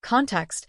Context: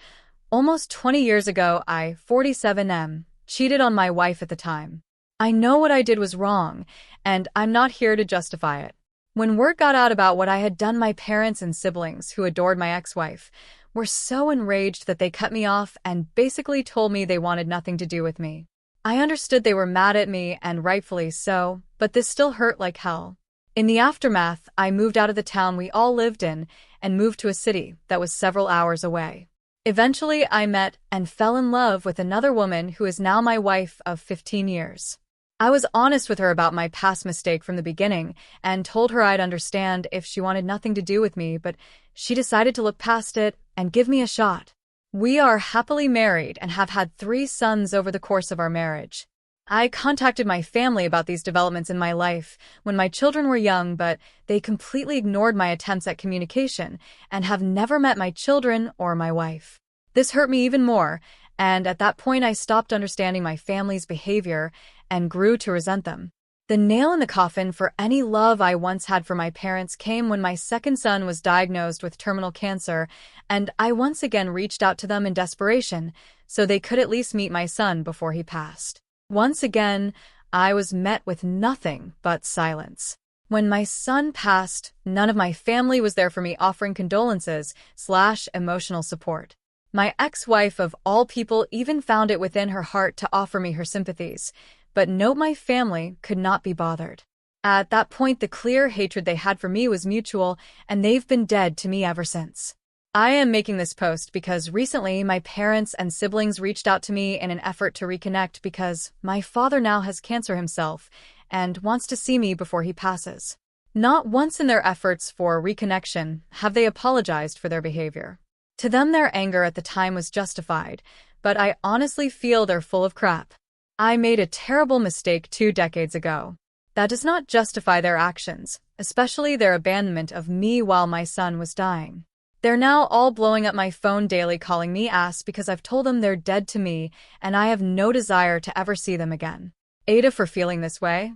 almost 20 years ago, I, 47M, cheated on my wife at the time. I know what I did was wrong, and I'm not here to justify it. When word got out about what I had done, my parents and siblings, who adored my ex-wife, were so enraged that they cut me off and basically told me they wanted nothing to do with me. I understood they were mad at me, and rightfully so, but this still hurt like hell. In the aftermath, I moved out of the town we all lived in and moved to a city that was several hours away. Eventually, I met and fell in love with another woman who is now my wife of 15 years. I was honest with her about my past mistake from the beginning and told her I'd understand if she wanted nothing to do with me, but she decided to look past it and give me a shot. We are happily married and have had 3 sons over the course of our marriage. I contacted my family about these developments in my life when my children were young, but they completely ignored my attempts at communication and have never met my children or my wife. This hurt me even more, and at that point I stopped understanding my family's behavior and grew to resent them. The nail in the coffin for any love I once had for my parents came when my second son was diagnosed with terminal cancer, and I once again reached out to them in desperation so they could at least meet my son before he passed. Once again, I was met with nothing but silence. When my son passed, none of my family was there for me, offering condolences/emotional support. My ex-wife of all people even found it within her heart to offer me her sympathies, but no, my family could not be bothered. At that point, the clear hatred they had for me was mutual, and they've been dead to me ever since. I am making this post because recently my parents and siblings reached out to me in an effort to reconnect because my father now has cancer himself and wants to see me before he passes. Not once in their efforts for reconnection have they apologized for their behavior. To them, their anger at the time was justified, but I honestly feel they're full of crap. I made a terrible mistake 2 decades ago. That does not justify their actions, especially their abandonment of me while my son was dying. They're now all blowing up my phone daily, calling me ass because I've told them they're dead to me and I have no desire to ever see them again. AITA for feeling this way.